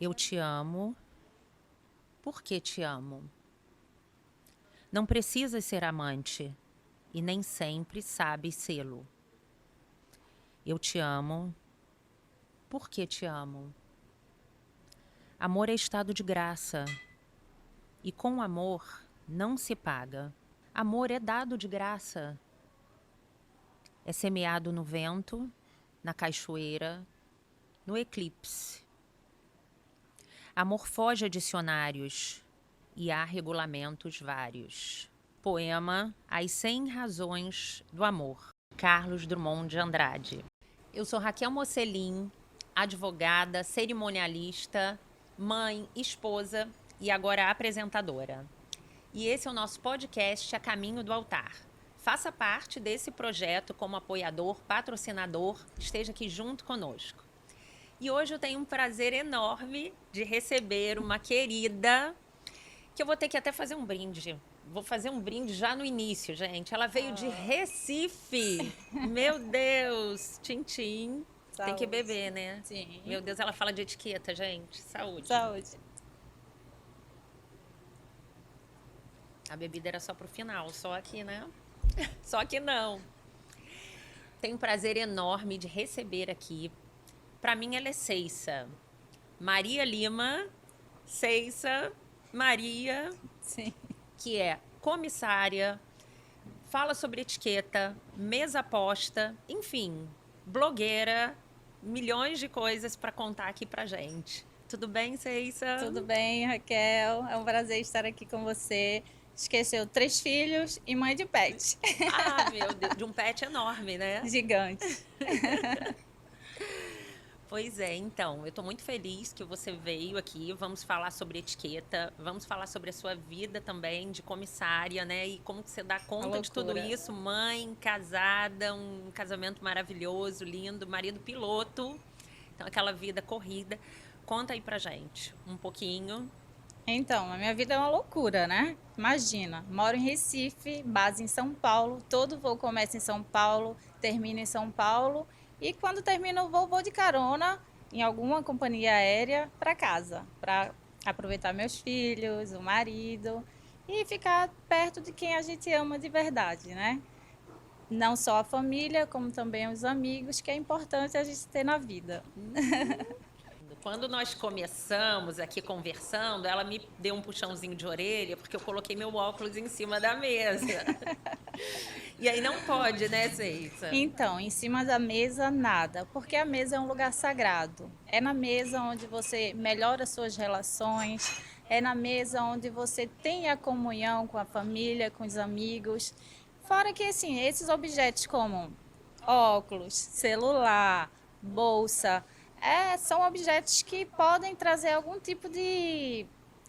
Eu te amo porque te amo. Não precisas ser amante e nem sempre sabes sê-lo. Eu te amo porque te amo. Amor é estado de graça e com amor não se paga. Amor é dado de graça. É semeado no vento, na cachoeira, no eclipse. Amor foge a dicionários e há regulamentos vários. Poema As 100 Razões do Amor, Carlos Drummond de Andrade. Eu sou Raquel Mocelin, advogada, cerimonialista, mãe, esposa e agora apresentadora. E esse é o nosso podcast A Caminho do Altar. Faça parte desse projeto como apoiador, patrocinador, esteja aqui junto conosco. E hoje eu tenho um prazer enorme de receber uma querida, que eu vou ter que até fazer um brinde. Vou fazer um brinde já no início, gente. Ela veio de Recife. Meu Deus, Tintim. Tem que Saúde. beber, né? Sim. Meu Deus, ela fala de etiqueta, gente. Saúde. Saúde. A bebida era só pro final, só aqui, né? Só que não. Tenho um prazer enorme de receber aqui. Para mim, ela é Ceissa. Maria Lima, Ceissa, Maria, Sim. que é comissária, fala sobre etiqueta, mesa aposta, enfim, blogueira, milhões de coisas para contar aqui pra gente. Tudo bem, Ceissa? Tudo bem, Raquel? É um prazer estar aqui com você. Esqueceu 3 filhos e mãe de pet. Ah, meu Deus, de um pet enorme, né? Gigante. Pois é, então, eu estou muito feliz que você veio aqui. Vamos falar sobre etiqueta, vamos falar sobre a sua vida também de comissária, né? E como que você dá conta de tudo isso, mãe, casada, um casamento maravilhoso, lindo, marido piloto, então aquela vida corrida. Conta aí pra gente um pouquinho. Então, a minha vida é uma loucura, né? Imagina, moro em Recife, base em São Paulo, todo voo começa em São Paulo, termina em São Paulo, e quando termina o voo de carona em alguma companhia aérea para casa, para aproveitar meus filhos, o marido e ficar perto de quem a gente ama de verdade, né? Não só a família, como também os amigos, que é importante a gente ter na vida. Quando nós começamos aqui conversando, ela me deu um puxãozinho de orelha, porque eu coloquei meu óculos em cima da mesa. E aí não pode, né, Ceissa? Então, em cima da mesa, nada, porque a mesa é um lugar sagrado. É na mesa onde você melhora suas relações, é na mesa onde você tem a comunhão com a família, com os amigos. Fora que, assim, esses objetos como óculos, celular, bolsa, são objetos que podem trazer algum tipo de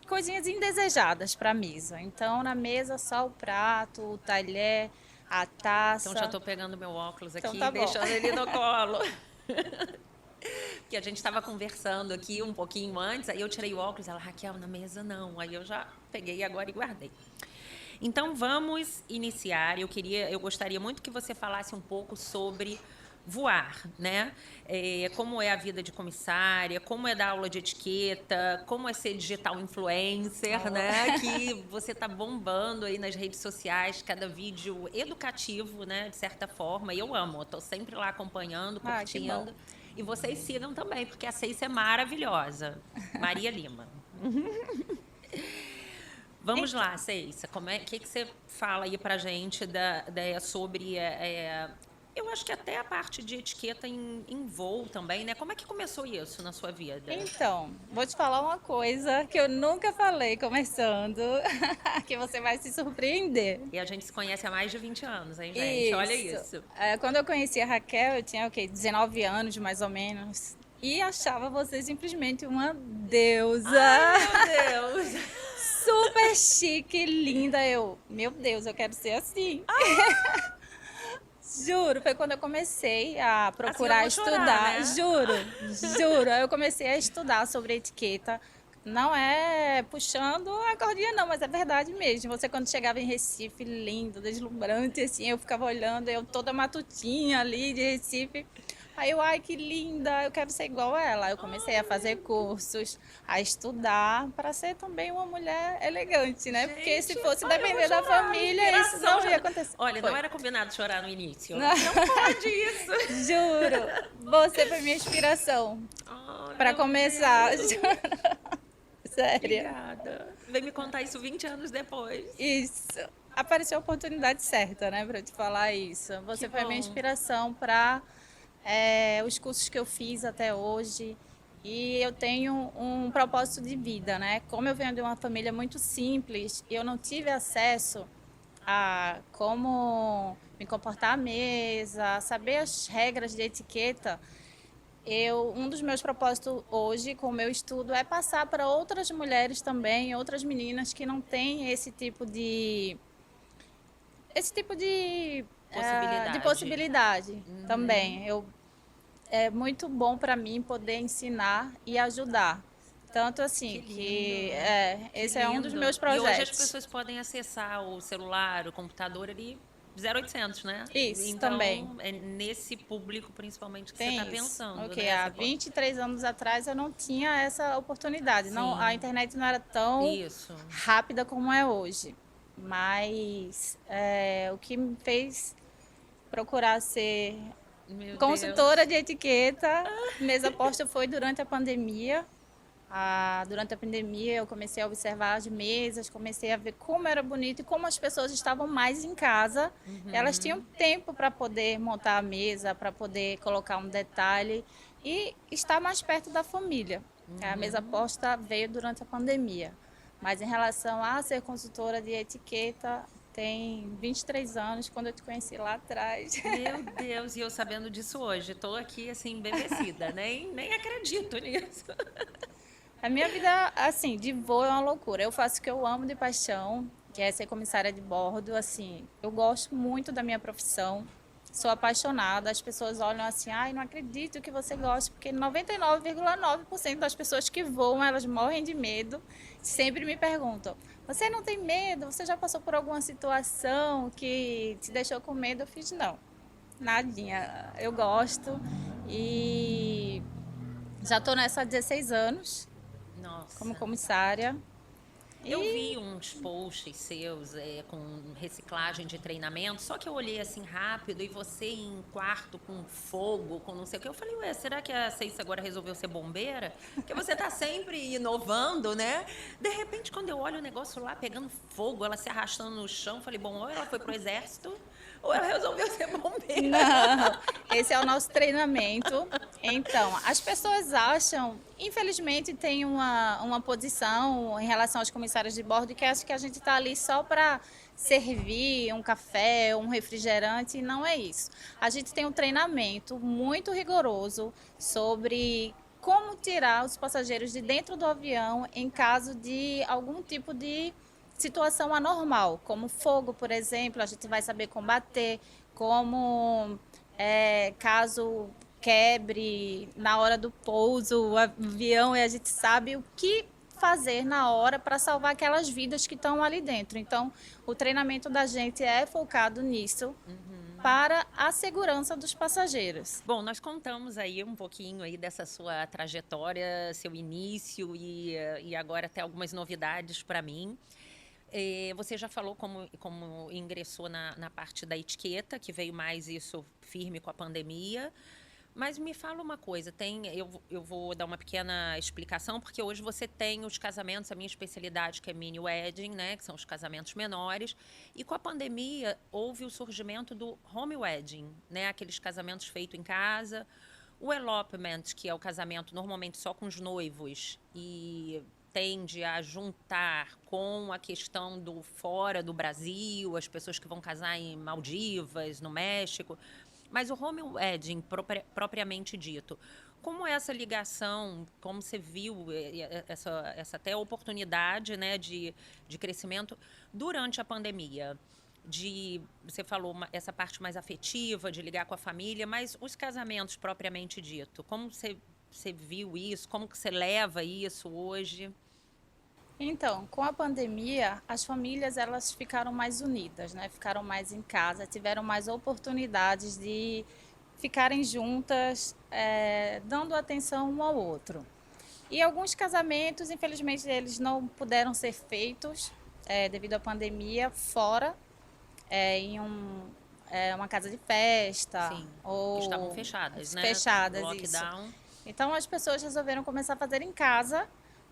coisinhas indesejadas para a mesa. Então, na mesa, só o prato, o talher, a taça. Então já estou pegando meu óculos aqui Então tá e bom. deixando ele no colo. Que a gente estava conversando aqui um pouquinho antes, aí eu tirei o óculos, ela, Raquel, na mesa não. Aí eu já peguei agora e guardei. Então vamos iniciar. Eu gostaria muito que você falasse um pouco sobre voar, né? Como é a vida de comissária, como é dar aula de etiqueta, como é ser digital influencer, né? Que você tá bombando aí nas redes sociais, cada vídeo educativo, né? De certa forma. E eu amo, tô sempre lá acompanhando, Que bom. curtindo. E vocês sigam também, porque a Ceissa é maravilhosa. Maria Lima. Vamos lá, Ceissa, que você fala aí pra gente sobre... eu acho que até a parte de etiqueta em voo também, né? Como é que começou isso na sua vida? Então, vou te falar uma coisa que eu nunca falei começando, que você vai se surpreender. E a gente se conhece há mais de 20 anos, hein, gente? Olha isso. Quando eu conheci a Raquel, eu tinha, 19 anos, mais ou menos. E achava você simplesmente uma deusa. Ai, meu Deus! Super chique, linda. Meu Deus, eu quero ser assim. Juro, foi quando eu comecei a procurar Assim eu vou estudar. chorar, né? Juro. Aí eu comecei a estudar sobre etiqueta. Não é puxando a cordinha, não, mas é verdade mesmo. Você, quando chegava em Recife, lindo, deslumbrante, assim, eu ficava olhando, eu toda matutinha ali de Recife, Aí eu, ai, que linda, eu quero ser igual a ela. Aí eu comecei a fazer cursos, a estudar, para ser também uma mulher elegante, né? Porque se Gente, fosse olha, eu vou depender da chorar, família, isso inspiração não ia já. acontecer. Olha, não Foi. era combinado chorar no início. Não pode isso. Juro, você foi minha inspiração Oh, para meu começar. Deus. Sério. Obrigada. Vem me contar isso 20 anos depois. Isso. Apareceu a oportunidade certa, né, para eu te falar isso. Que Você foi a minha bom. inspiração para os cursos que eu fiz até hoje. E eu tenho um propósito de vida, né? Como eu venho de uma família muito simples, eu não tive acesso a como me comportar à mesa, saber as regras de etiqueta. Um dos meus propósitos hoje com o meu estudo é passar para outras mulheres também, outras meninas que não têm esse tipo de Possibilidade. possibilidade Uhum. também. É muito bom para mim poder ensinar e ajudar. Tanto Que assim lindo. Que esse é um dos lindo. meus E hoje as projetos. pessoas podem acessar o celular, o computador ali 0800, né? Isso também. Então, é nesse público principalmente que você está Tem isso. pensando, Ok, né? há Você pode... 23 anos atrás eu não tinha essa oportunidade. Não, a Sim, internet não era tão isso. rápida como é hoje. Mas o que me fez procurar ser Meu consultora Deus. de etiqueta, mesa posta foi durante a pandemia. Durante a pandemia eu comecei a observar as mesas, comecei a ver como era bonito e como as pessoas estavam mais em casa. Elas tinham Uhum. tempo para poder montar a mesa, para poder colocar um detalhe e estar mais perto da família. A mesa Uhum. posta veio durante a pandemia. Mas em relação a ser consultora de etiqueta, tem 23 anos, quando eu te conheci lá atrás. Meu Deus, e eu sabendo disso hoje, estou aqui assim embevecida, nem acredito nisso. A minha vida, assim, de voo é uma loucura. Eu faço o que eu amo de paixão, que é ser comissária de bordo. Assim, eu gosto muito da minha profissão, sou apaixonada. As pessoas olham assim, ai, não acredito que você gosta, porque 99,9% das pessoas que voam, elas morrem de medo. Sempre me perguntam, você não tem medo? Você já passou por alguma situação que te deixou com medo? Eu fiz, não, nadinha. Eu gosto e já estou nessa há 16 anos como Nossa. comissária. Eu E vi uns posts seus com reciclagem de treinamento, só que eu olhei assim rápido e você em quarto com fogo, com não sei o que. Eu falei, ué, será que a Ceissa agora resolveu ser bombeira? Porque você tá sempre inovando, né? De repente, quando eu olho o negócio lá pegando fogo, ela se arrastando no chão, eu falei, bom, ou ela foi pro exército, ou ela resolveu ser bombeira. não, esse é o nosso treinamento. Então, as pessoas acham, infelizmente, tem uma posição em relação aos comissários de bordo que acha que a gente está ali só para servir um café, um refrigerante, e não é isso. A gente tem um treinamento muito rigoroso sobre como tirar os passageiros de dentro do avião em caso de algum tipo de situação anormal, como fogo, por exemplo, a gente vai saber combater, como caso quebre na hora do pouso o avião e a gente sabe o que fazer na hora para salvar aquelas vidas que estão ali dentro. Então, o treinamento da gente é focado nisso para a segurança dos passageiros. Bom, nós contamos aí um pouquinho aí dessa sua trajetória, seu início e agora até algumas novidades para mim. Você já falou como ingressou na parte da etiqueta, que veio mais isso firme com a pandemia. Mas me fala uma coisa, eu vou dar uma pequena explicação, porque hoje você tem os casamentos, a minha especialidade que é mini wedding, né, que são os casamentos menores, e com a pandemia houve o surgimento do home wedding, né, aqueles casamentos feitos em casa, o elopement, que é o casamento normalmente só com os noivos e tende a juntar com a questão do fora do Brasil, as pessoas que vão casar em Maldivas, no México. Mas o home wedding, propriamente dito, como é essa ligação, como você viu essa até oportunidade, né, de crescimento durante a pandemia? Você falou essa parte mais afetiva, de ligar com a família, mas os casamentos propriamente dito, como você viu isso? Como que você leva isso hoje? Então, com a pandemia, as famílias elas ficaram mais unidas, né? Ficaram mais em casa, tiveram mais oportunidades de ficarem juntas, dando atenção um ao outro. E alguns casamentos, infelizmente, eles não puderam ser feitos devido à pandemia fora, em uma casa de festa Sim. Que estavam ou fechadas, né? fechadas, isso. Lockdown. Então as pessoas resolveram começar a fazer em casa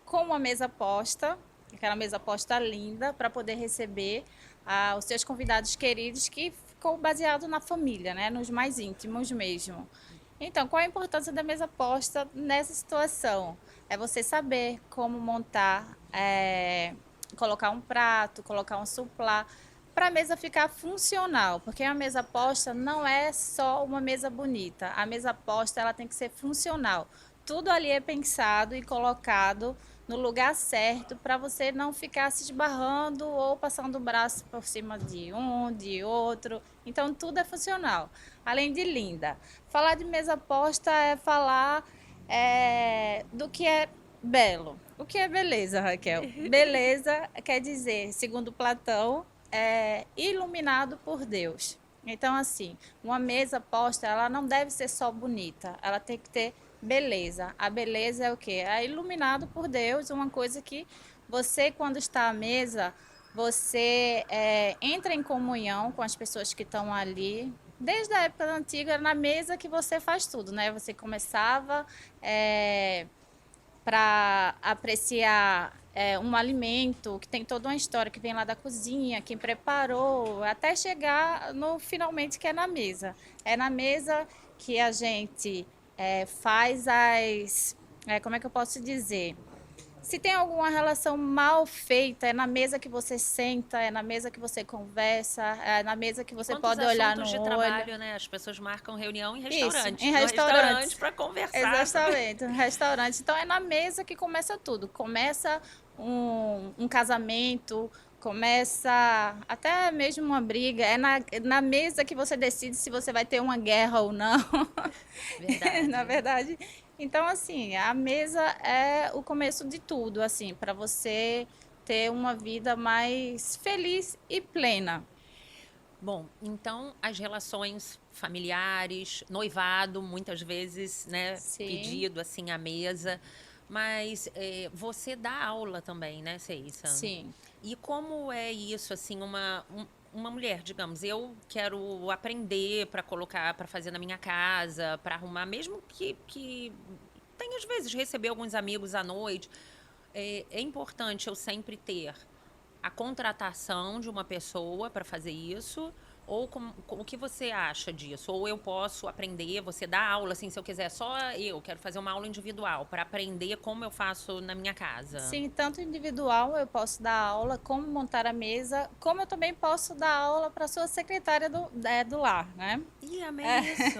com uma mesa posta, aquela mesa posta linda, para poder receber os seus convidados queridos, que ficou baseado na família, né? Nos mais íntimos mesmo. Então, qual a importância da mesa posta nessa situação? É você saber como montar, colocar um prato, colocar um suplá, para a mesa ficar funcional, porque a mesa posta não é só uma mesa bonita. A mesa posta ela tem que ser funcional. Tudo ali é pensado e colocado no lugar certo para você não ficar se esbarrando ou passando o braço por cima de um, de outro. Então tudo é funcional, além de linda. Falar de mesa posta é falar do que é belo. O que é beleza, Raquel? Beleza quer dizer, segundo Platão, iluminado por Deus. Então, assim, uma mesa posta, ela não deve ser só bonita, ela tem que ter beleza. A beleza é o quê? É iluminado por Deus, uma coisa que você, quando está à mesa, você entra em comunhão com as pessoas que estão ali. Desde a época antiga, era na mesa que você faz tudo, né? Você começava para apreciar um alimento que tem toda uma história que vem lá da cozinha, quem preparou, até chegar no finalmente que é na mesa. É na mesa que a gente faz como é que eu posso dizer? Se tem alguma relação mal feita, é na mesa que você senta, é na mesa que você conversa, é na mesa que você Quantos pode olhar no assuntos de olho. trabalho, né? As pessoas marcam reunião em Isso, em restaurante. No restaurante restaurantes. para conversar sobre. Exatamente, um restaurante. Então é na mesa que começa tudo. Começa um casamento, começa até mesmo uma briga. É na mesa que você decide se você vai ter uma guerra ou não. Na Verdade. verdade. Então, assim, a mesa é o começo de tudo, assim, para você ter uma vida mais feliz e plena. Bom, então as relações familiares, noivado, muitas vezes, né, Sim, pedido assim à mesa, mas você dá aula também, né, Ceissa? sim. E como é isso, assim, uma mulher, digamos, eu quero aprender para colocar, para fazer na minha casa, para arrumar, mesmo que tem às vezes receber alguns amigos à noite, é importante eu sempre ter a contratação de uma pessoa para fazer isso? Ou o que você acha disso? Ou eu posso aprender, você dá aula, assim, se eu quiser, só eu quero fazer uma aula individual para aprender como eu faço na minha casa. Sim, tanto individual eu posso dar aula, como montar a mesa, como eu também posso dar aula para a sua secretária do lar, né? Ih, amei isso!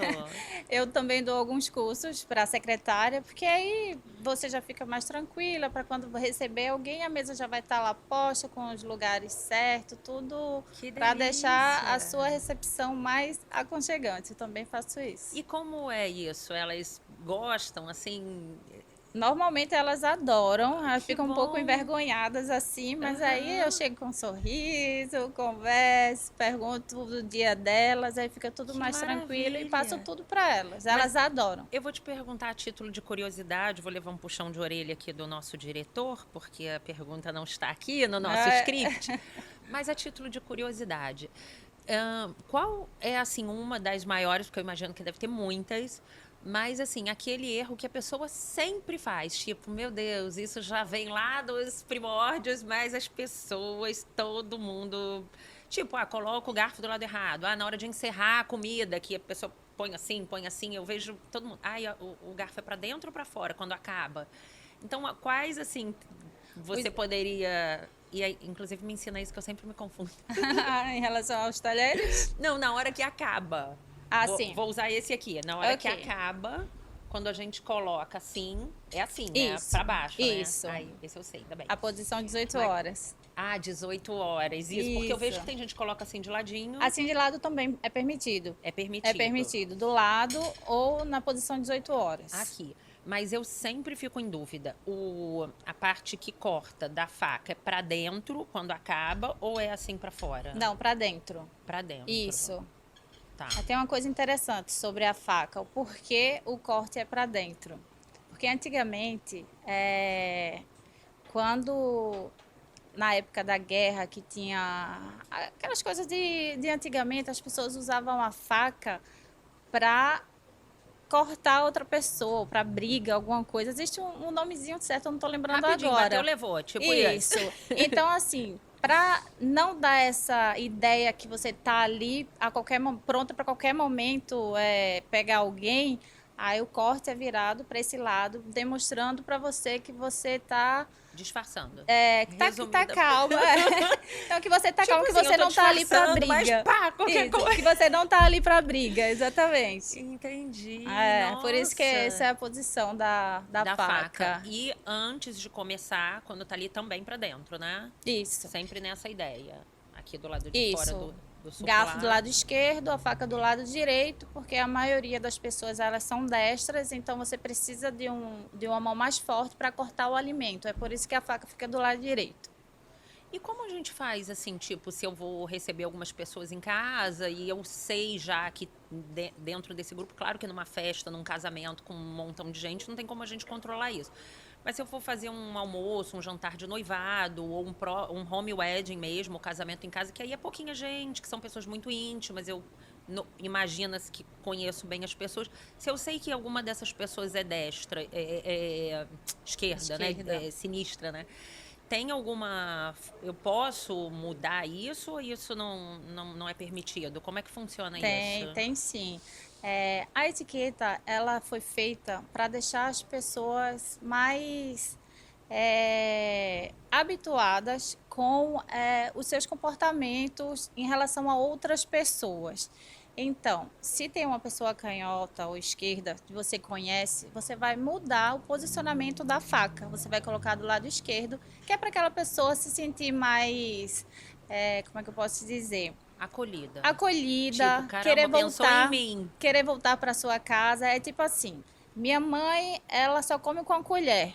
Eu também dou alguns cursos para a secretária, porque aí você já fica mais tranquila para quando receber alguém, a mesa já vai estar lá posta com os lugares certos, tudo Que para deixar a delícia! sua recepção mais aconchegante. Eu também faço isso. E como é isso? Elas gostam, assim? Normalmente elas adoram, elas Que ficam um pouco bom! envergonhadas assim, mas aí eu Aham. chego com um sorriso, converso, pergunto do dia delas, aí fica tudo Que mais tranquilo e passo maravilha! tudo para elas. Mas Elas adoram. eu vou te perguntar a título de curiosidade, vou levar um puxão de orelha aqui do nosso diretor, porque a pergunta não está aqui no nosso É, script, mas a título de curiosidade. Qual é, assim, uma das maiores, porque eu imagino que deve ter muitas, mas, assim, aquele erro que a pessoa sempre faz, tipo, meu Deus, isso já vem lá dos primórdios, mas as pessoas, todo mundo, tipo, coloca o garfo do lado errado, na hora de encerrar a comida, que a pessoa põe assim, eu vejo todo mundo, o garfo é para dentro ou para fora quando acaba? Então, quais, assim, você os- poderia... E aí, inclusive, me ensina isso que eu sempre me confundo. em relação aos talheres? Não, na hora que acaba. Ah, Vou, sim. vou usar esse aqui. Na hora que Ok. acaba, quando a gente coloca assim, é assim, né? Isso. Pra baixo, né? Isso. Aí, esse eu sei, ainda bem. A posição 18 Mas, horas. 18 horas. Isso, porque eu Isso. vejo que tem gente que coloca assim de ladinho, Assim de lado também é permitido. é É permitido. permitido, do lado ou na posição 18 horas. Aqui. Mas eu sempre fico em dúvida. A parte que corta da faca é pra dentro quando acaba ou é assim pra fora? Não, para dentro. Pra dentro. Isso. Tá. Tem uma coisa interessante sobre a faca, o porquê o corte é para dentro. Porque antigamente, quando na época da guerra que tinha aquelas coisas de antigamente, as pessoas usavam a faca para cortar outra pessoa, para briga, alguma coisa. Existe um nomezinho certo, eu não estou lembrando Rapidinho, bateu, agora. levou, tipo Isso. isso. Então, assim, para não dar essa ideia que você tá ali a qualquer pronta para qualquer momento pegar alguém, aí o corte é virado para esse lado, demonstrando para você que você tá Disfarçando. que tá Resumida. calma. Então, que você tá Tipo calma, que assim, eu você tô não tá ali pra disfarçando, mas briga. pá, qualquer Isso, coisa. que você não tá ali pra briga, exatamente. Entendi, Por isso que essa nossa. é a posição da Da faca. faca. E antes de começar, quando tá ali também pra dentro, né? Isso, Sempre nessa ideia. Aqui do lado de fora isso. do Garfo do suplá. lado esquerdo, a faca do lado direito, porque a maioria das pessoas elas são destras, então você precisa de uma mão mais forte para cortar o alimento. É por isso que a faca fica do lado direito. E como a gente faz, assim, tipo, se eu vou receber algumas pessoas em casa e eu sei já que dentro desse grupo, claro que numa festa, num casamento com um montão de gente, não tem como a gente controlar isso. Mas se eu for fazer um almoço, um jantar de noivado, ou um home wedding mesmo, um casamento em casa, que aí é pouquinha gente, que são pessoas muito íntimas, eu imagina-se que conheço bem as pessoas. Se eu sei que alguma dessas pessoas é destra, esquerda, né? Sinistra, né? Tem alguma. Eu posso mudar isso ou isso não é permitido? Como é que funciona isso? Tem sim. A etiqueta ela foi feita para deixar as pessoas mais habituadas com os seus comportamentos em relação a outras pessoas. Então, se tem uma pessoa canhota ou esquerda que você conhece, você vai mudar o posicionamento da faca. Você vai colocar do lado esquerdo, que é para aquela pessoa se sentir mais, como é que eu posso dizer? Acolhida. Tipo, Acolhida, caramba, pensou em mim. querer voltar para sua casa. É tipo assim, minha mãe, ela só come com a colher.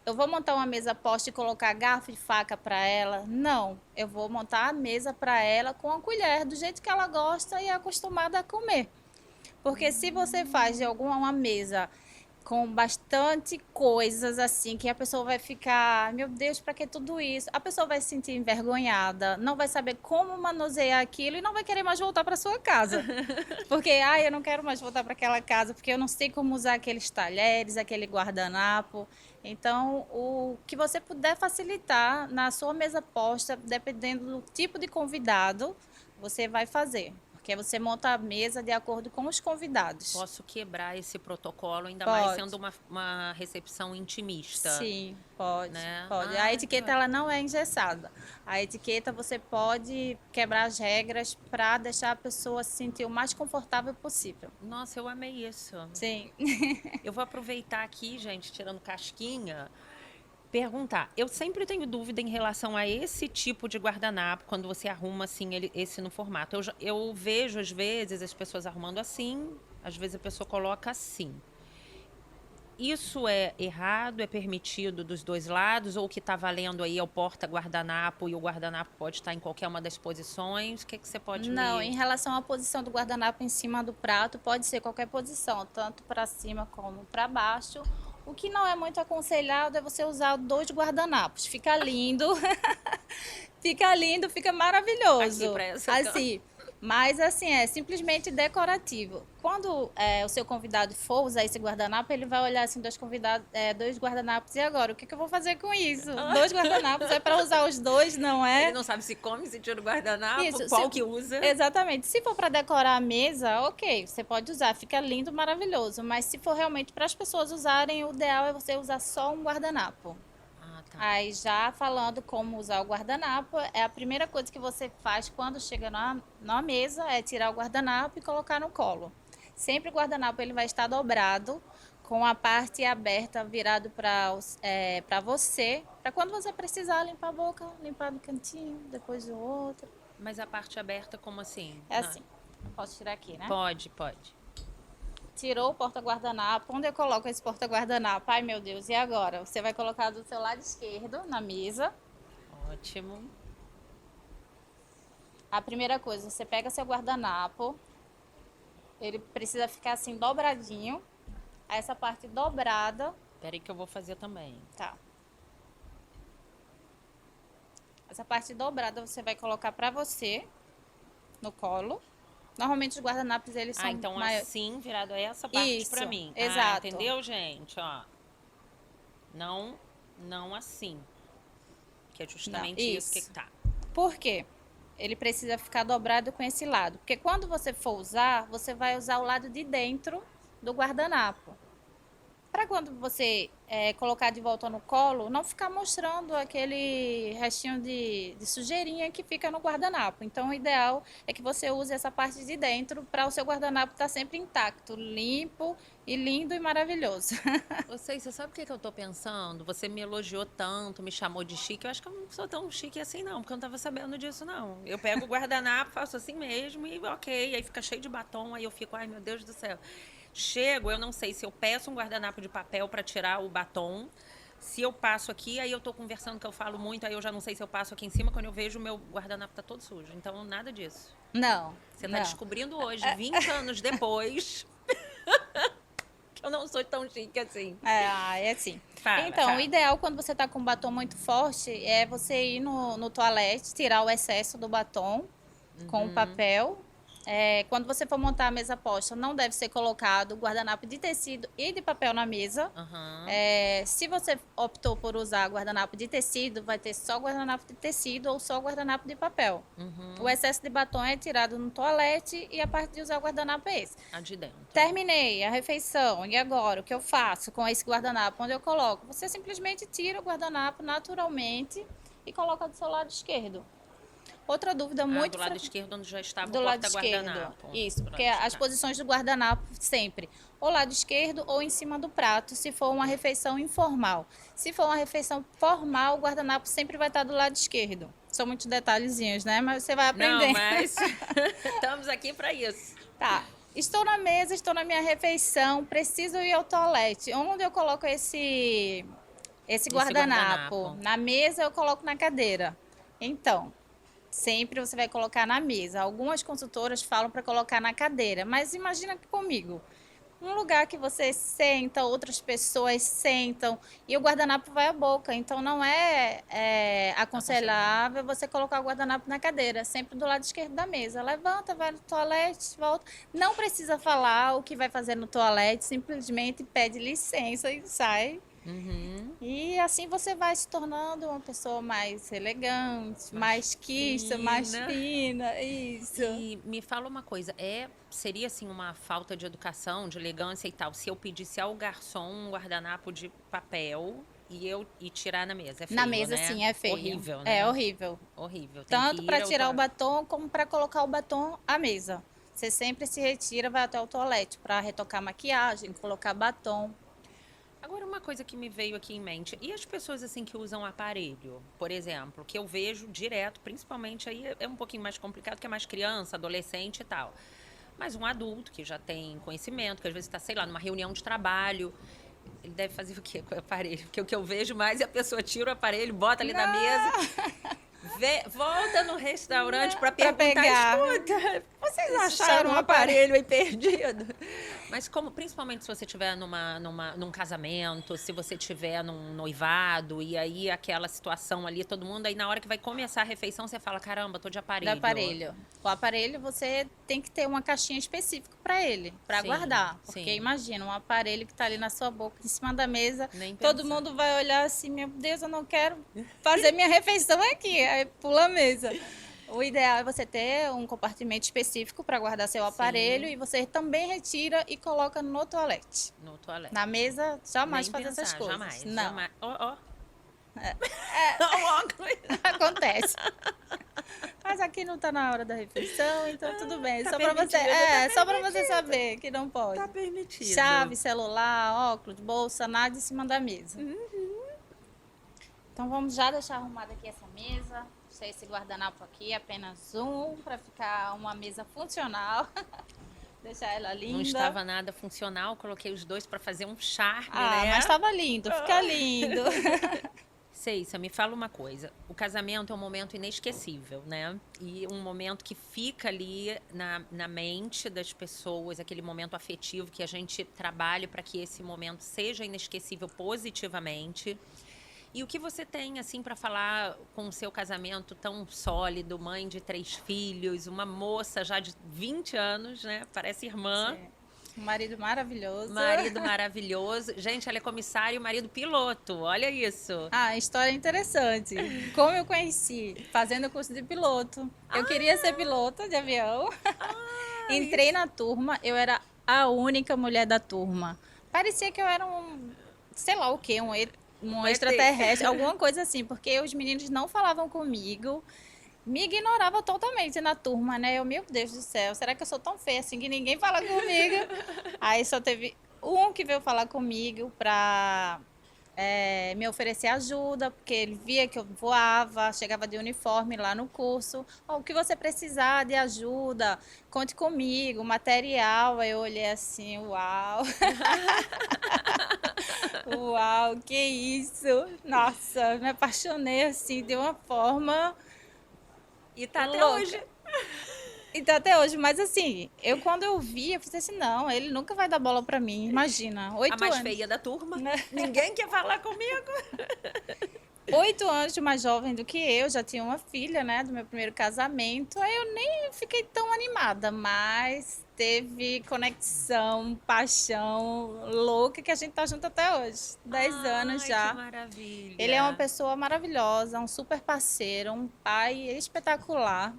Eu vou montar uma mesa posta e colocar garfo e faca para ela? Não, eu vou montar a mesa para ela com a colher, do jeito que ela gosta e é acostumada a comer. Porque se você faz de alguma mesa com bastante coisas assim que a pessoa vai ficar, meu Deus, para que tudo isso? A pessoa vai se sentir envergonhada, não vai saber como manusear aquilo e não vai querer mais voltar para sua casa. Porque, eu não quero mais voltar para aquela casa porque eu não sei como usar aqueles talheres, aquele guardanapo. Então, o que você puder facilitar na sua mesa posta, dependendo do tipo de convidado, você vai fazer. Porque você monta a mesa de acordo com os convidados. Posso quebrar esse protocolo, ainda mais Pode. sendo uma recepção intimista. Sim, pode, Né? pode. A etiqueta ela não é engessada. A etiqueta você pode quebrar as regras para deixar a pessoa se sentir o mais confortável possível. Nossa, eu amei isso. Sim. Eu vou aproveitar aqui, gente, tirando casquinha, perguntar. Eu sempre tenho dúvida em relação a esse tipo de guardanapo, quando você arruma assim esse no formato. Eu vejo, às vezes, as pessoas arrumando assim, às vezes a pessoa coloca assim. Isso é errado, é permitido dos dois lados, ou o que está valendo aí é o porta-guardanapo e o guardanapo pode estar em qualquer uma das posições? O que você pode Não, em relação à posição do guardanapo em cima do prato, pode ser qualquer posição, tanto para cima como para baixo. O que não é muito aconselhado é você usar 2 guardanapos. Fica lindo, fica maravilhoso. Aqui para essa assim. Mas assim, é simplesmente decorativo. Quando o seu convidado for usar esse guardanapo, ele vai olhar assim, 2 guardanapos, e agora? O que eu vou fazer com isso? 2 guardanapos é para usar os 2, não é? Ele não sabe se come, se tira o guardanapo, Isso, qual que usa. Exatamente. Se for para decorar a mesa, ok, você pode usar, fica lindo, maravilhoso. Mas se for realmente para as pessoas usarem, o ideal é você usar só um guardanapo. Tá. Aí já falando como usar o guardanapo, é a primeira coisa que você faz quando chega na mesa, é tirar o guardanapo e colocar no colo. Sempre o guardanapo ele vai estar dobrado, com a parte aberta virado para você, para quando você precisar limpar a boca, limpar no cantinho, depois o outro. Mas a parte aberta, como assim? É assim. Posso tirar aqui, né? Pode. Tirou o porta-guardanapo. Onde eu coloco esse porta-guardanapo? Ai, meu Deus, e agora? Você vai colocar do seu lado esquerdo na mesa. Ótimo. A primeira coisa, você pega seu guardanapo, Ele precisa ficar assim dobradinho. Essa parte dobrada, Peraí que eu vou fazer também. tá? Essa parte dobrada você vai colocar pra você no colo. Normalmente os guardanapos eles Ah, são então maiores. assim, virado a essa parte pra Isso, mim. Ah, exato. entendeu, gente? Ó. Não, não assim. Que é Não, justamente isso que isso. tá. Por quê? Ele precisa ficar dobrado com esse lado. Porque quando você for usar, você vai usar o lado de dentro do guardanapo. Para quando você colocar de volta no colo, não ficar mostrando aquele restinho de sujeirinha que fica no guardanapo. Então, o ideal é que você use essa parte de dentro para o seu guardanapo estar sempre intacto, limpo e lindo e maravilhoso. Você sabe o que eu tô pensando? Você me elogiou tanto, me chamou de chique. Eu acho que eu não sou tão chique assim, não, porque eu não tava sabendo disso, não. Eu pego o guardanapo, faço assim mesmo e ok. Aí fica cheio de batom, aí eu fico, ai meu Deus do céu. Chego, eu não sei se eu peço um guardanapo de papel para tirar o batom. Se eu passo aqui, aí eu tô conversando que eu falo muito, aí eu já não sei se eu passo aqui em cima, quando eu vejo o meu guardanapo tá todo sujo. Então, nada disso. Não, Você tá não. descobrindo hoje, 20 anos depois, que eu não sou tão chique assim. É assim. Fala, Então, o fala. ideal quando você tá com batom muito forte é você ir no toalete, tirar o excesso do batom com o papel. Quando você for montar a mesa posta, não deve ser colocado guardanapo de tecido e de papel na mesa. Aham. Se você optou por usar guardanapo de tecido, vai ter só guardanapo de tecido ou só guardanapo de papel. O excesso de batom é tirado no toalete e a parte de usar o guardanapo é esse. A de dentro. Terminei a refeição e agora o que eu faço com esse guardanapo? Onde eu coloco? Você simplesmente tira o guardanapo naturalmente e coloca do seu lado esquerdo. Outra dúvida Ah, muito do lado esquerdo onde já estava o do lado esquerdo. porta-guardanapo. Isso, Do porque lado de as cá. posições do guardanapo sempre ou lado esquerdo ou em cima do prato, se for uma refeição informal. Se for uma refeição formal, o guardanapo sempre vai estar do lado esquerdo. São muitos detalhezinhos, né? Mas você vai Não, aprender. mas estamos aqui para isso. Tá. Estou na mesa, estou na minha refeição, preciso ir ao toalete. Onde eu coloco esse guardanapo? Na mesa eu coloco na cadeira. Então, sempre você vai colocar na mesa. Algumas consultoras falam para colocar na cadeira, mas imagina que comigo. Um lugar que você senta, outras pessoas sentam e o guardanapo vai à boca. Então não é aconselhável você colocar o guardanapo na cadeira, sempre do lado esquerdo da mesa. Levanta, vai no toalete, volta. Não precisa falar o que vai fazer no toalete, simplesmente pede licença e sai. E assim você vai se tornando uma pessoa mais elegante, mais quicha, mais fina, isso. E me fala uma coisa, seria assim uma falta de educação, de elegância e tal, se eu pedisse ao garçom um guardanapo de papel e tirar na mesa? É feio, Na mesa, né? sim, é feio. Horrível, né? É horrível. Horrível. Tem Tanto que para ir ao tirar o batom como para colocar o batom à mesa. Você sempre se retira, vai até o toalete para retocar maquiagem, colocar batom. Agora, uma coisa que me veio aqui em mente, e as pessoas assim que usam aparelho, por exemplo, que eu vejo direto, principalmente aí é um pouquinho mais complicado, que é mais criança, adolescente e tal. Mas um adulto que já tem conhecimento, que às vezes está, sei lá, numa reunião de trabalho, ele deve fazer o quê com o aparelho? Porque o que eu vejo mais é a pessoa tira o aparelho, bota ali na mesa, volta no restaurante para Pra perguntar, pegar. escuta, vocês Vocês acharam acharam um um aparelho aí perdido? Mas como, principalmente se você estiver num casamento, se você estiver num noivado, e aí aquela situação ali, todo mundo, aí na hora que vai começar a refeição, você fala, caramba, tô de Do aparelho. aparelho. O aparelho você tem que ter uma caixinha específica para ele, para Sim, guardar. Porque sim. imagina, um aparelho que está ali na sua boca, em cima da mesa, Nem todo pensar. mundo vai olhar assim, meu Deus, eu não quero fazer minha refeição aqui. Aí pula a mesa. O ideal é você ter um compartimento específico para guardar seu aparelho e você também retira e coloca no toalete. No toalete. Na mesa, jamais Nem fazer pensar, essas coisas. jamais, Não. jamais. Ó. Ó, óculos. Acontece. Mas aqui não tá na hora da refeição, então tudo bem. Tá Só pra você, permitido, tá só para você permitido. saber que não pode. Tá permitido. Chave, celular, óculos, bolsa, nada em cima da mesa. Então vamos já deixar arrumada aqui essa mesa. Deixar esse guardanapo aqui, apenas um, para ficar uma mesa funcional. Deixar ela linda. Não estava nada funcional, coloquei os dois para fazer um charme, Ah, né? mas estava lindo, fica lindo. Ceissa, me fala uma coisa. O casamento é um momento inesquecível, né? E um momento que fica ali na mente das pessoas, aquele momento afetivo que a gente trabalha para que esse momento seja inesquecível positivamente. E o que você tem, assim, para falar com o seu casamento tão sólido, mãe de 3 filhos, uma moça já de 20 anos, né? Parece irmã. Sim. Um marido maravilhoso. Marido maravilhoso. Gente, ela é comissária e o marido piloto. Olha isso. Ah, história interessante. Como eu conheci? Fazendo o curso de piloto. Eu queria ser piloto de avião. Entrei na turma, eu era a única mulher da turma. Parecia que eu era sei lá o quê, um Um ET. extraterrestre, alguma coisa assim, porque os meninos não falavam comigo, me ignorava totalmente na turma, né? Meu Deus do céu, será que eu sou tão feia assim que ninguém fala comigo? Aí só teve um que veio falar comigo pra me oferecer ajuda, porque ele via que eu voava, chegava de uniforme lá no curso. Oh, o que você precisar de ajuda, conte comigo, material. Aí eu olhei assim, uau, uau, que isso? Nossa, me apaixonei assim de uma forma E tá até hoje. louca. Então até hoje, mas assim, quando eu vi, eu pensei assim, não, ele nunca vai dar bola pra mim. Imagina, A 8 mais anos. feia da turma. Ninguém quer falar comigo. 8 anos mais jovem do que eu, já tinha uma filha, né, do meu primeiro casamento. Aí eu nem fiquei tão animada, mas teve conexão, paixão louca que a gente tá junto até hoje. 10 anos Ai, que já. Ele é uma maravilha. pessoa maravilhosa, um super parceiro, um pai espetacular.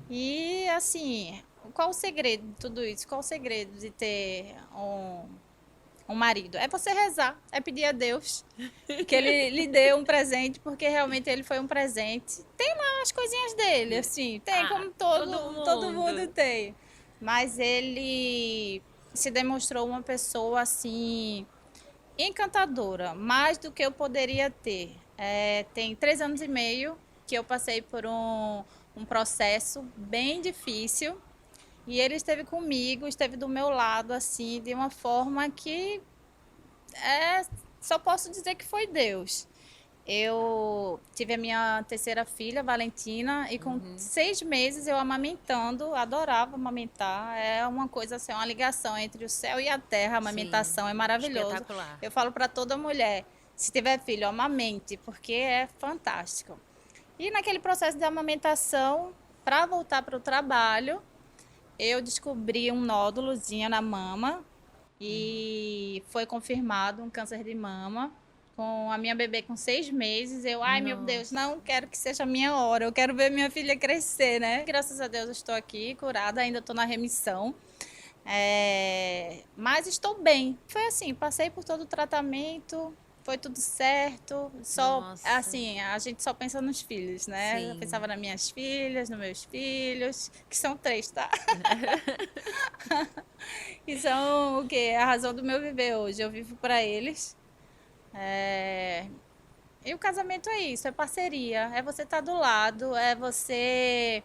E assim, qual o segredo de tudo isso? Qual o segredo de ter um marido? É você rezar, é pedir a Deus que ele lhe dê um presente, porque realmente ele foi um presente. Tem lá as coisinhas dele, assim, tem Ah, como todo todo mundo mundo. tem. Mas ele se demonstrou uma pessoa assim encantadora, mais do que eu poderia ter. Tem 3 anos e meio que eu passei por um processo bem difícil e ele esteve comigo, esteve do meu lado assim, de uma forma que é, só posso dizer que foi Deus. Eu tive a minha terceira filha, Valentina, e com 6 meses eu amamentando, adorava amamentar. É uma coisa assim, uma ligação entre o céu e a terra. A Sim, amamentação é maravilhoso. espetacular. Eu falo para toda mulher, se tiver filho, amamente, porque é fantástico. E naquele processo de amamentação, para voltar para o trabalho, eu descobri um nódulozinho na mama e foi confirmado um câncer de mama. Com a minha bebê com 6 meses, ai meu Deus, Nossa. não quero que seja a minha hora, eu quero ver minha filha crescer, né? Graças a Deus eu estou aqui, curada, ainda estou na remissão. Mas estou bem. Foi assim, passei por todo o tratamento, foi tudo certo. Só, Nossa. assim, a gente só pensa nos filhos, né? Eu Sim. pensava nas minhas filhas, nos meus filhos, que são 3, tá? E são o quê? A razão do meu viver hoje. Eu vivo para eles. É, E o casamento é isso, é parceria, é você estar do lado, é você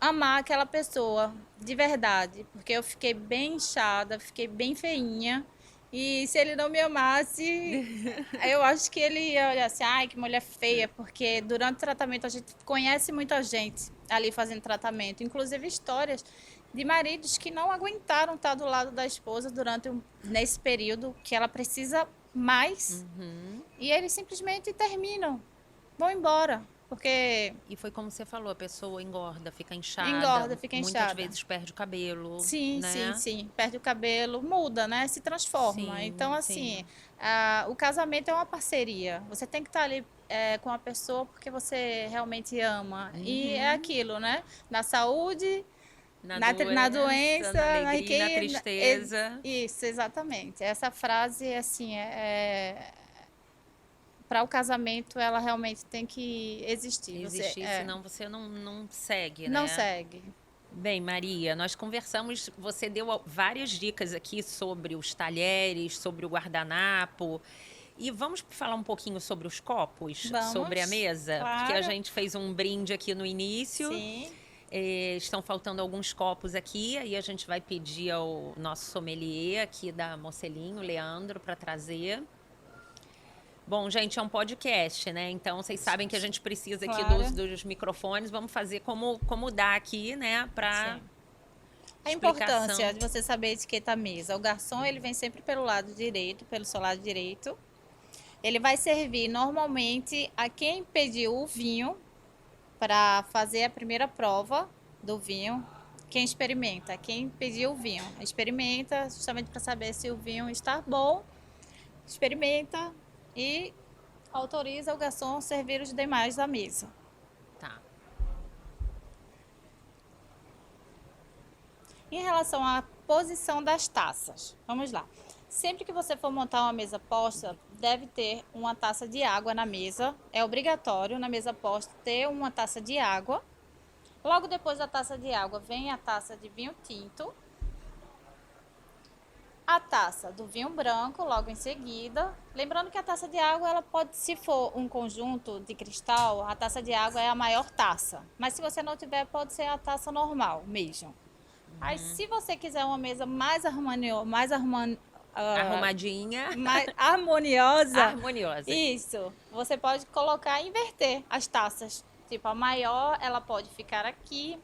amar aquela pessoa de verdade, porque eu fiquei bem inchada, fiquei bem feinha. E se ele não me amasse, eu acho que ele ia olhar assim, ai, que mulher feia, porque durante o tratamento a gente conhece muita gente ali fazendo tratamento, inclusive histórias de maridos que não aguentaram estar do lado da esposa nesse período que ela precisa mais, e eles simplesmente terminam, vão embora, porque E foi como você falou, a pessoa engorda, fica inchada, engorda, fica muitas inchada. vezes perde o cabelo, Sim, sim, né? sim. Perde o cabelo, muda, né? Se transforma. Então, Sim, assim, sim. o casamento é uma parceria. Você tem que estar ali com a pessoa porque você realmente ama. E é aquilo, né? Na saúde, Na na doença, doença, na na alegria, na riqueza. tristeza. Isso, exatamente. Essa frase, assim, para o casamento, ela realmente tem que existir. Você Existir, senão você não segue, não né? segue. Bem, Maria, nós conversamos, você deu várias dicas aqui sobre os talheres, sobre o guardanapo. E vamos falar um pouquinho sobre os copos, sobre a Vamos, mesa? Porque a claro. gente fez um brinde aqui no início. Sim. Estão faltando alguns copos aqui, aí a gente vai pedir ao nosso sommelier aqui da Mocelinho, Leandro, para trazer. Bom, gente, é um podcast, né? Então, vocês sabem que a gente precisa aqui Claro. dos microfones. Vamos fazer como dá aqui, né? Para Sim. A importância explicação. de você saber etiquetar a mesa. O garçom, ele vem sempre pelo lado direito, pelo seu lado direito. Ele vai servir normalmente a quem pediu o vinho para fazer a primeira prova do vinho. Quem experimenta, quem pediu o vinho, experimenta justamente para saber se o vinho está bom, experimenta e autoriza o garçom a servir os demais da mesa. Tá. Em relação à posição das taças, vamos lá. Sempre que você for montar uma mesa posta, deve ter uma taça de água na mesa. É obrigatório na mesa posta ter uma taça de água. Logo depois da taça de água vem a taça de vinho tinto, a taça do vinho branco logo em seguida. Lembrando que a taça de água, ela pode, se for um conjunto de cristal, a taça de água é a maior taça. Mas se você não tiver, pode ser a taça normal mesmo. Aí, se você quiser uma mesa mais Arrumadinha. mais harmoniosa, Harmoniosa. isso, você pode colocar e inverter as taças. Tipo, a maior, ela pode ficar aqui,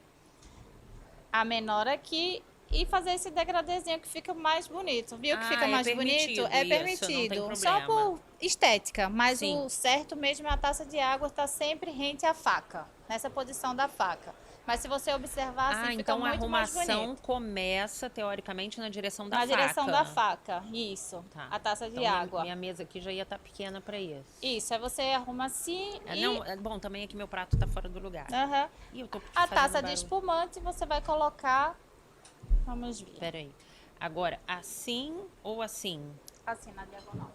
a menor aqui, e fazer esse degradezinho que fica mais bonito. Viu que fica mais bonito? É isso, não tem permitido. Só problema. por estética, mas Sim. o certo mesmo é a taça de água estar sempre rente à faca, nessa posição da faca. Mas se você observar, assim, fica então a muito mais arrumação bonito. começa, teoricamente, na direção da Na faca. direção da faca, isso. Tá. A taça de Então, água. Minha mesa aqui já ia estar pequena para isso. Isso, aí você arruma assim e... Não, bom, também aqui meu prato tá fora do lugar. Aham. Ih, eu tô A fazendo taça de barulho. espumante você vai colocar... Vamos ver. Peraí. Agora, assim ou assim? Assim, na diagonal.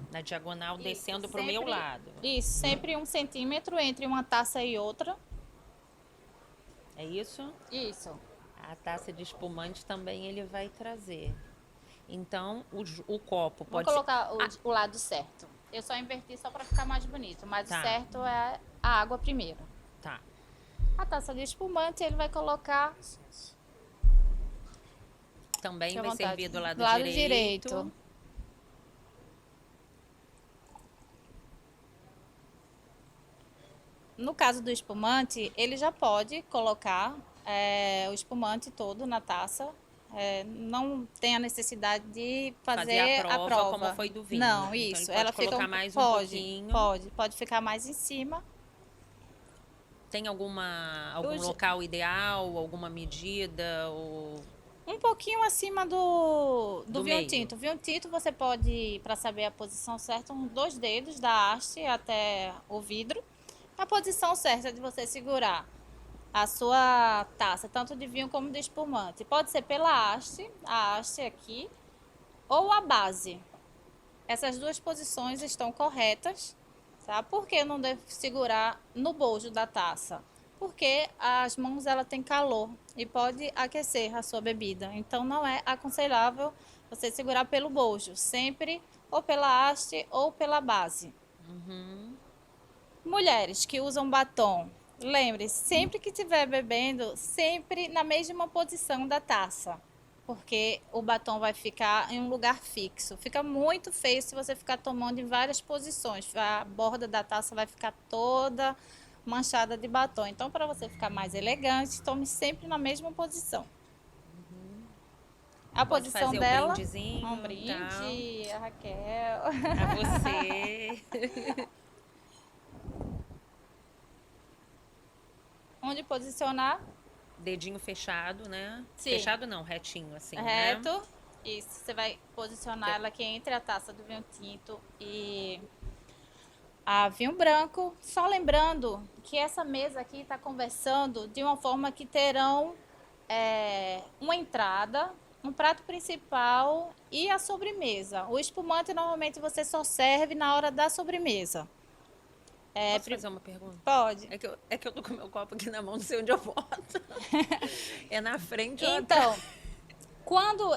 Na diagonal, Isso, descendo pro sempre- meu lado. Isso, sempre 1 centímetro entre uma taça e outra. É isso? Isso. A taça de espumante também ele vai trazer. Então, o copo Vou pode colocar o lado certo. Eu só inverti só para ficar mais bonito, mas Tá. o certo é a água primeiro. Tá. A taça de espumante ele vai colocar Também Fique à vai vontade. servir do lado, Lado direito. direito. No caso do espumante, ele já pode colocar o espumante todo na taça. Não tem a necessidade de fazer a prova como foi do vinho. Não, Então, isso. ele pode Ela fica colocar mais um pode, pouquinho. pode ficar mais em cima. Tem algum Os- local ideal, alguma medida? Ou... Um pouquinho acima do Do vinho meio. tinto. Vinho tinto você pode, para saber a posição certa, uns 2 dedos da haste até o vidro. A posição certa de você segurar a sua taça, tanto de vinho como de espumante. Pode ser pela haste, a haste aqui, ou a base. Essas duas posições estão corretas, tá? Por que eu não devo segurar no bojo da taça? Porque as mãos ela têm calor e pode aquecer a sua bebida. Então não é aconselhável você segurar pelo bojo, sempre ou pela haste ou pela base. Mulheres que usam batom, lembre-se, sempre que estiver bebendo, sempre na mesma posição da taça, porque o batom vai ficar em um lugar fixo. Fica muito feio se você ficar tomando em várias posições. A borda da taça vai ficar toda manchada de batom. Então, para você ficar mais elegante, tome sempre na mesma posição. A Pode posição fazer dela, o brindezinho, um brinde, a Raquel. A você. Onde posicionar? Dedinho fechado, né? Sim. Fechado não, retinho, assim, Reto. né? Isso, você vai posicionar ela aqui entre a taça do vinho tinto e a vinho branco. Só lembrando que essa mesa aqui está conversando de uma forma que terão uma entrada, um prato principal e a sobremesa. O espumante normalmente você só serve na hora da sobremesa. Posso fazer uma pergunta? Pode. É que eu tô com meu copo aqui na mão, não sei onde eu boto. É na frente ou Então, quando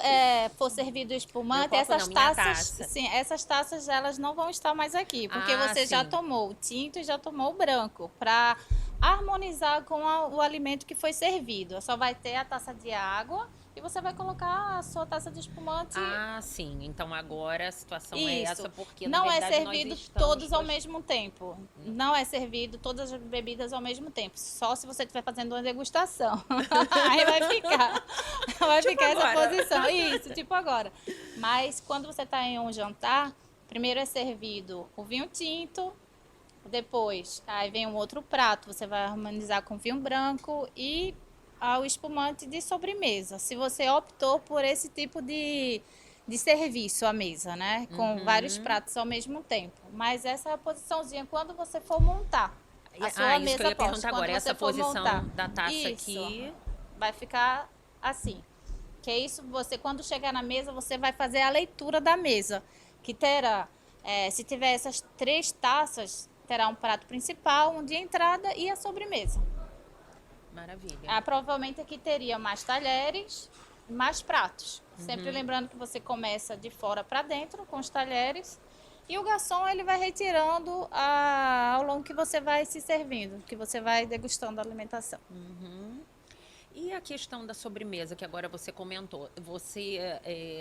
for servido o espumante, Meu copo essas não, minha taças, taça. sim, essas taças elas não vão estar mais aqui, porque Ah, você já sim. tomou o tinto e já tomou o branco, para harmonizar com o alimento que foi servido. Só vai ter a taça de água e você vai colocar a sua taça de espumante. Ah, sim. Então agora a situação é Isso. essa, porque Não na é verdade servido nós estamos todos ao mesmo tempo. Não é servido todas as bebidas ao mesmo tempo. Só se você estiver fazendo uma degustação. Aí vai Tipo ficar essa agora. posição. Isso, tipo agora. Mas quando você está em um jantar, primeiro é servido o vinho tinto, depois aí vem um outro prato, você vai harmonizar com vinho branco e o espumante de sobremesa. Se você optou por esse tipo de serviço à mesa, né? Com vários pratos ao mesmo tempo. Mas essa é a posiçãozinha quando você for montar a sua Isso que eu mesa ia posta. perguntar Quando agora. você Essa for montar, posição da taça isso aqui. vai ficar assim. Que é isso, você quando chegar na mesa, você vai fazer a leitura da mesa. Que terá, se tiver essas 3 taças, terá um prato principal, um de entrada e a sobremesa. Maravilha. Provavelmente aqui teria mais talheres, mais pratos. Sempre lembrando que você começa de fora para dentro com os talheres e o garçom ele vai retirando ao longo que você vai se servindo, que você vai degustando a alimentação. E a questão da sobremesa, que agora você comentou. Você,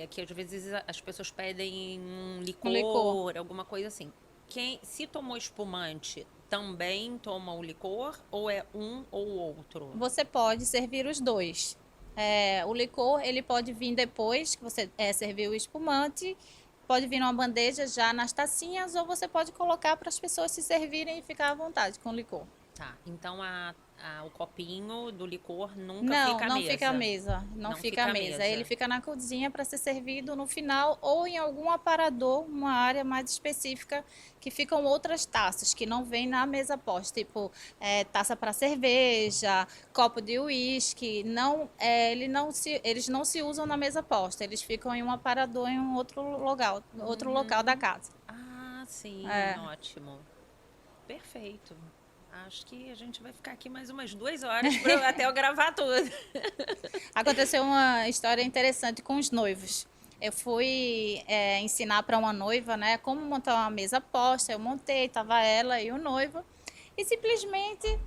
que às vezes as pessoas pedem um Um licor. licor, alguma coisa assim. Se tomou espumante, também toma o licor? Ou é um ou outro? Você pode servir os dois. O licor ele pode vir depois que você serviu o espumante, pode vir numa bandeja já nas tacinhas ou você pode colocar para as pessoas se servirem e ficar à vontade com o licor. Tá, então o copinho do licor nunca Não, fica à não mesa. fica à mesa. Não fica à mesa. Ele fica na cozinha para ser servido no final ou em algum aparador, uma área mais específica, que ficam outras taças que não vêm na mesa posta, tipo taça para cerveja, copo de uísque. Não, eles não se usam na mesa posta. Eles ficam em um aparador em um outro local da casa. Ah, sim, É. ótimo. Perfeito. Acho que a gente vai ficar aqui mais umas 2 horas até eu gravar tudo. Aconteceu uma história interessante com os noivos. Eu fui ensinar para uma noiva, né, como montar uma mesa posta. Eu montei, tava ela e o noivo. E simplesmente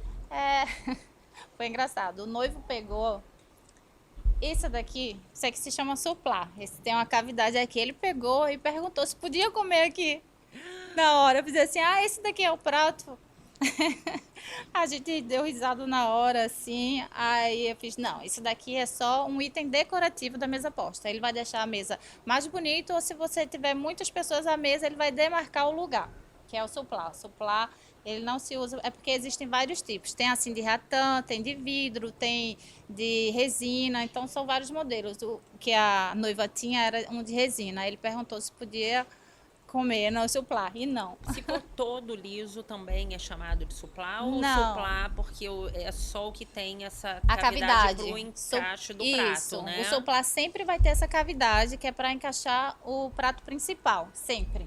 foi engraçado. O noivo pegou isso daqui, isso aqui se chama suplá. Esse tem uma cavidade aqui. Ele pegou e perguntou se podia comer aqui. Na hora, eu fiz assim: esse daqui é o prato. A gente deu risada na hora, assim. Aí eu fiz: não, isso daqui é só um item decorativo da mesa posta. Ele vai deixar a mesa mais bonita, ou se você tiver muitas pessoas à mesa, ele vai demarcar o lugar, que é o suplá. O suplá, ele não se usa, é porque existem vários tipos. Tem assim de ratã, tem de vidro, tem de resina, então são vários modelos. O que a noiva tinha era um de resina. Ele perguntou se podia comer no suplá, e não. Se for todo liso, também é chamado de suplá? Ou Não. suplá porque é só o que tem essa A cavidade cavidade. pro encaixe do Isso. prato, né? O suplá sempre vai ter essa cavidade que é para encaixar o prato principal, sempre.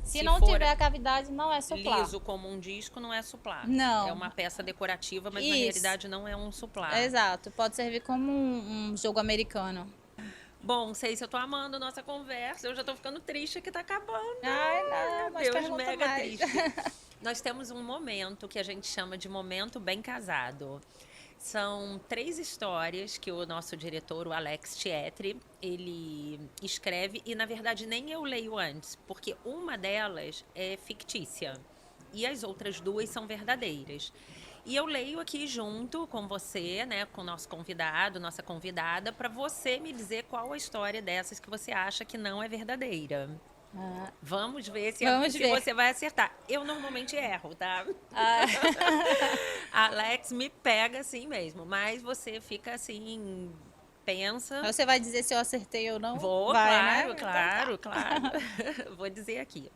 Se não for tiver a cavidade, não é suplá. liso como um disco, não é suplá. Não. É uma peça decorativa, mas na Isso. realidade não é um suplá. Exato. Pode servir como um jogo americano. Bom, sei se eu tô amando nossa conversa. Eu já tô ficando triste que tá acabando. Ai, não, Meu mas Deus, pergunta mega mais. triste. Nós temos um momento que a gente chama de momento bem casado. São 3 histórias que o nosso diretor, o Alex Tietri, ele escreve e, na verdade, nem eu leio antes, porque uma delas é fictícia e as outras 2 são verdadeiras. E eu leio aqui junto com você, né, com o nosso convidado, nossa convidada, para você me dizer qual a história dessas que você acha que não é verdadeira. Vamos ver se você vai acertar. Eu normalmente erro, tá? Alex me pega assim mesmo, mas você fica assim, pensa. Você vai dizer se eu acertei ou não? Vou, vai, claro, né? claro, Então claro. Vou dizer aqui.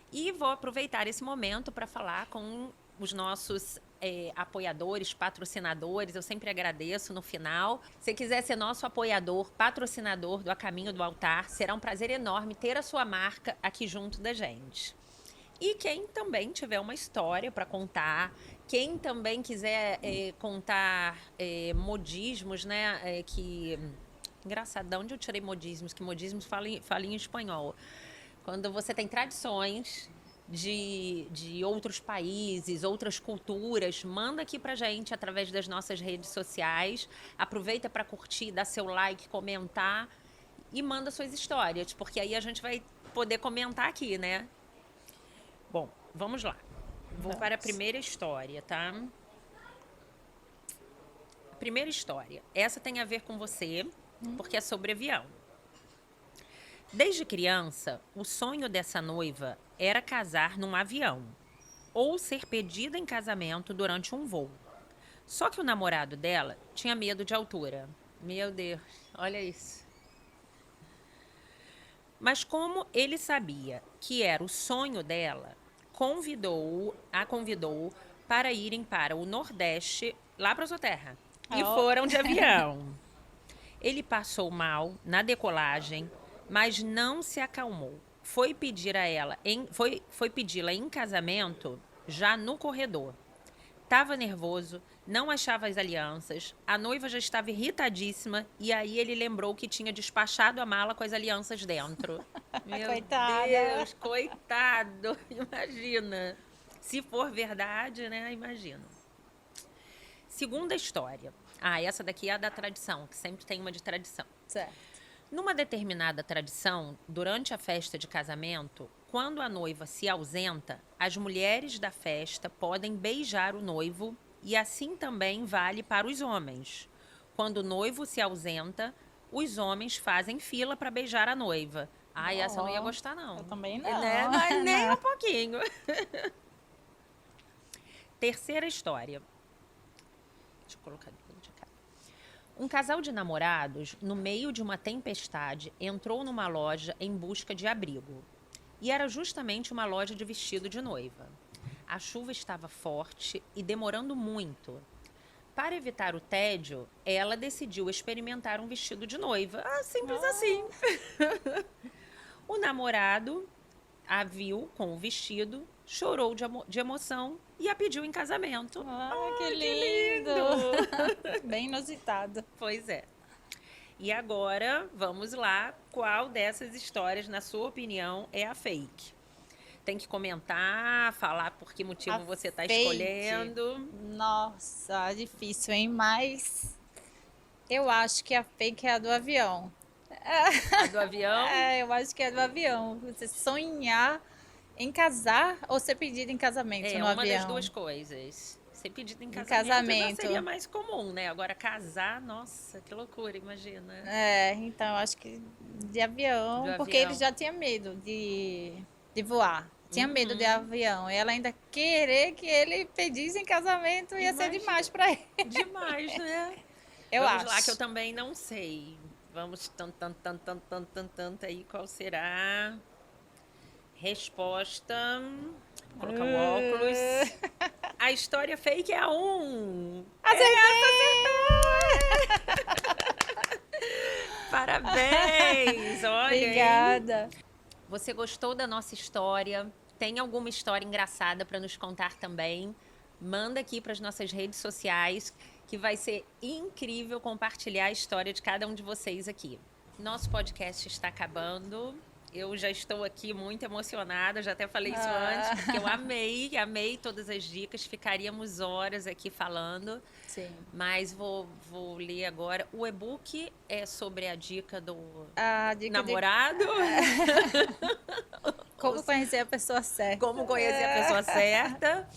E vou aproveitar esse momento para falar com os nossos apoiadores, patrocinadores. Eu sempre agradeço no final. Se quiser ser nosso apoiador, patrocinador do A Caminho do Altar, será um prazer enorme ter a sua marca aqui junto da gente. E quem também tiver uma história para contar, quem também quiser contar modismos, né? Engraçado, de onde eu tirei modismos? Que modismos fala em espanhol. Quando você tem tradições de outros países, outras culturas, manda aqui pra gente através das nossas redes sociais. Aproveita para curtir, dar seu like, comentar e manda suas histórias, porque aí a gente vai poder comentar aqui, né? Bom, vamos lá. Vou para a primeira história, tá? A primeira história. Essa tem a ver com você, porque é sobre avião. Desde criança, o sonho dessa noiva era casar num avião ou ser pedida em casamento durante um voo. Só que o namorado dela tinha medo de altura. Meu Deus, olha isso. Mas como ele sabia que era o sonho dela, a convidou para irem para o Nordeste, lá para sua terra. E foram de avião. Ele passou mal na decolagem, mas não se acalmou. Foi pedi-la em casamento já no corredor. Estava nervoso, não achava as alianças, a noiva já estava irritadíssima e aí ele lembrou que tinha despachado a mala com as alianças dentro. Meu Coitada. Deus, coitado, imagina. Se for verdade, né, imagina. Segunda história. Essa daqui é a da tradição, que sempre tem uma de tradição. Certo. Numa determinada tradição, durante a festa de casamento, quando a noiva se ausenta, as mulheres da festa podem beijar o noivo e assim também vale para os homens. Quando o noivo se ausenta, os homens fazem fila para beijar a noiva. Essa eu não ia gostar, não. Eu também não. Né? Mas nem um pouquinho. Terceira história. Deixa eu colocar aqui. Um casal de namorados, no meio de uma tempestade, entrou numa loja em busca de abrigo. E era justamente uma loja de vestido de noiva. A chuva estava forte e demorando muito. Para evitar o tédio, ela decidiu experimentar um vestido de noiva. Simples assim. O namorado a viu com o vestido, chorou de emoção e a pediu em casamento. Que lindo! Bem inusitado. Pois é. E agora, vamos lá. Qual dessas histórias, na sua opinião, é a fake? Tem que comentar, falar por que motivo você está escolhendo. Nossa, difícil, hein? Mas eu acho que a fake é a do avião. A do avião? Eu acho que é a do avião. Você sonhar em casar ou ser pedido em casamento no avião? É uma das duas coisas. Ser pedido em casamento já seria mais comum, né? Agora, casar, nossa, que loucura, imagina. Então, eu acho que de avião, porque ele já tinha medo de voar. Tinha medo de avião. E ela ainda querer que ele pedisse em casamento ia ser demais pra ele. Demais, né? Vamos lá, que eu também não sei. Vamos, aí, qual será? Resposta. Vou colocar o óculos. A história fake é a 1. Acertei! Parabéns! Olha, obrigada. Hein? Você gostou da nossa história? Tem alguma história engraçada para nos contar também? Manda aqui para as nossas redes sociais, que vai ser incrível compartilhar a história de cada um de vocês aqui. Nosso podcast está acabando. Eu já estou aqui muito emocionada, já até falei isso antes, porque eu amei todas as dicas, ficaríamos horas aqui falando. Sim. Mas vou ler agora. O e-book é sobre a dica do namorado. Como conhecer a pessoa certa. Como conhecer a pessoa certa.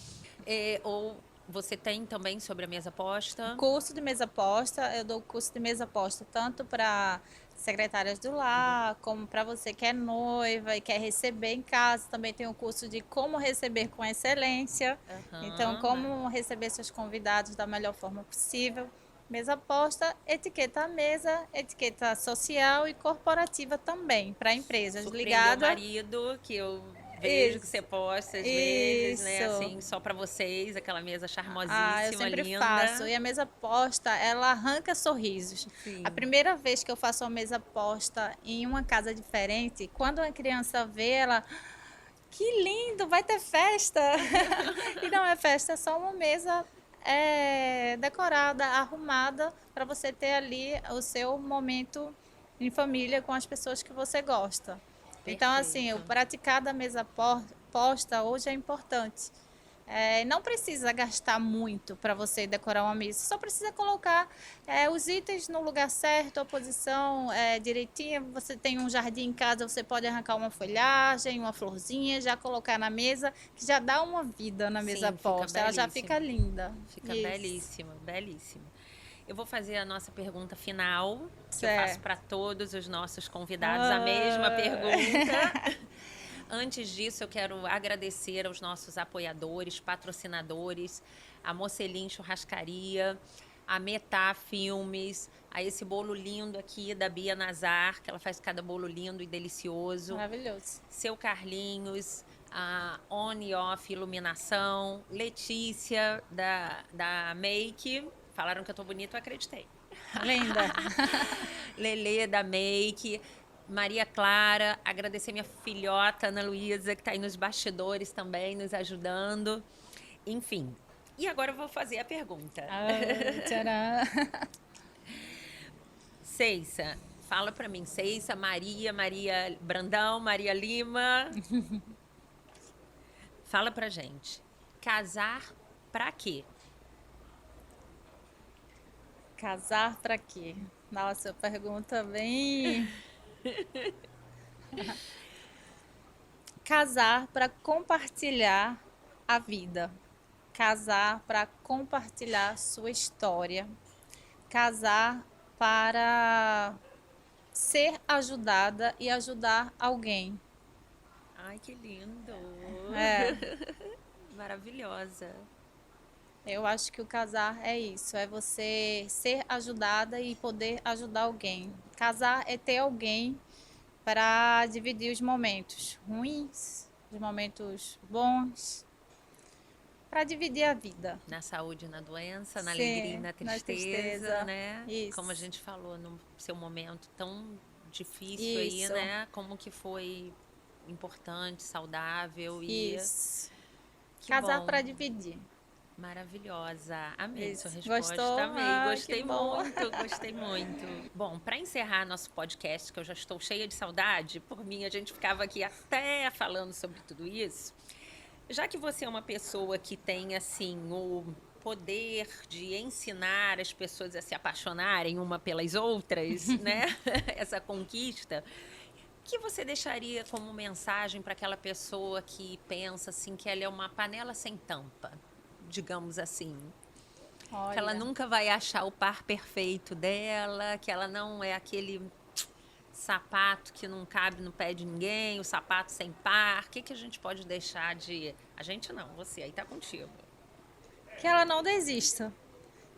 Ou você tem também sobre a mesa posta? Curso de mesa posta. Eu dou curso de mesa posta tanto para secretárias do lar, como para você que é noiva e quer receber em casa. Também tem um curso de como receber com excelência. Então, como receber seus convidados da melhor forma possível. Mesa posta, etiqueta à mesa, etiqueta social e corporativa também, para empresas ligadas. Meu marido, que eu vejo que você posta às vezes, né? Assim, só para vocês, aquela mesa charmosíssima, eu sempre linda. faço. E a mesa posta, ela arranca sorrisos. Sim. A primeira vez que eu faço uma mesa posta em uma casa diferente, quando a criança vê, ela... Que lindo, vai ter festa! E não é festa, é só uma mesa decorada, arrumada, para você ter ali o seu momento em família com as pessoas que você gosta. Perfeito. Então, assim, o praticar da mesa posta hoje é importante. Não precisa gastar muito para você decorar uma mesa, só precisa colocar os itens no lugar certo, a posição direitinha. Você tem um jardim em casa, você pode arrancar uma folhagem, uma florzinha, já colocar na mesa, que já dá uma vida na mesa Sim, fica posta, ela já fica belíssimo. linda. Fica Isso. belíssima, belíssima. Eu vou fazer a nossa pergunta final, que eu faço Certo. para todos os nossos convidados a mesma pergunta. Antes disso, eu quero agradecer aos nossos apoiadores, patrocinadores, a Mocelin Churrascaria, a Metá Filmes, a esse bolo lindo aqui da Bia Nazar, que ela faz cada bolo lindo e delicioso. Maravilhoso. Seu Carlinhos, a On e Off Iluminação, Letícia da Make. Falaram que eu tô bonita, eu acreditei. Linda. Lelê da Make, Maria Clara, agradecer minha filhota Ana Luísa, que está aí nos bastidores também, nos ajudando. Enfim. E agora eu vou fazer a pergunta. Tcharam. Ceissa, fala pra mim. Ceissa, Maria Brandão, Maria Lima. Fala pra gente. Casar pra quê? Casar para quê? Nossa, pergunta bem. Casar para compartilhar a vida. Casar para compartilhar sua história. Casar para ser ajudada e ajudar alguém. Ai, que lindo. Maravilhosa. Eu acho que o casar é isso, é você ser ajudada e poder ajudar alguém. Casar é ter alguém para dividir os momentos ruins, os momentos bons, para dividir a vida. Na saúde e na doença, na Sim, alegria e na na tristeza, tristeza. né? Isso. Como a gente falou no seu momento tão difícil aí, Isso. né? Como que foi importante, saudável e Isso. que Casar bom. para dividir. Maravilhosa. Amei Isso. sua resposta. Gostou? Amei. Ah, Gostei que bom. muito, gostei muito. Bom, para encerrar nosso podcast, que eu já estou cheia de saudade, por mim a gente ficava aqui até falando sobre tudo isso. Já que você é uma pessoa que tem, assim, o poder de ensinar as pessoas a se apaixonarem uma pelas outras, né? Essa conquista. O que você deixaria como mensagem para aquela pessoa que pensa, assim, que ela é uma panela sem tampa, digamos assim? Olha, Que ela nunca vai achar o par perfeito dela, que ela não é aquele sapato que não cabe no pé de ninguém, o sapato sem par. O que a gente pode deixar de... A gente não, você, aí tá contigo. que ela não desista.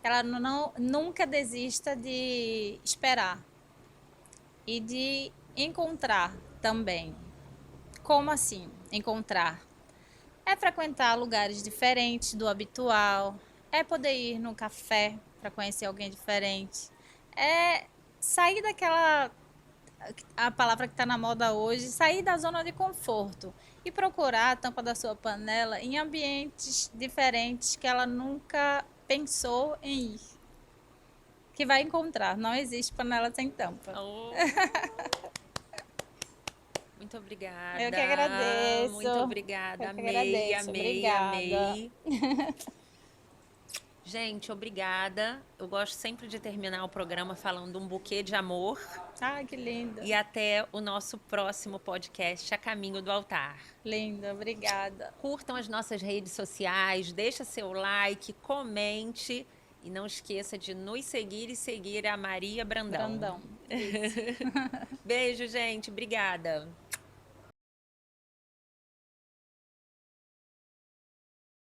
Ela nunca desista de esperar e de encontrar também. Como assim? Encontrar. É frequentar lugares diferentes do habitual, é poder ir num café para conhecer alguém diferente, é sair daquela, a palavra que está na moda hoje, sair da zona de conforto e procurar a tampa da sua panela em ambientes diferentes que ela nunca pensou em ir. Que vai encontrar, não existe panela sem tampa. Oh. Muito obrigada. Eu que agradeço. Muito obrigada. Eu que Amei, agradeço. amei, Obrigada. amei. Gente, obrigada. Eu gosto sempre de terminar o programa falando um buquê de amor. Ai, que linda. E até o nosso próximo podcast, A Caminho do Altar. Linda, obrigada. Curtam as nossas redes sociais, deixa seu like, comente e não esqueça de nos seguir e seguir a Maria Brandão. Brandão. Beijo, gente. Obrigada.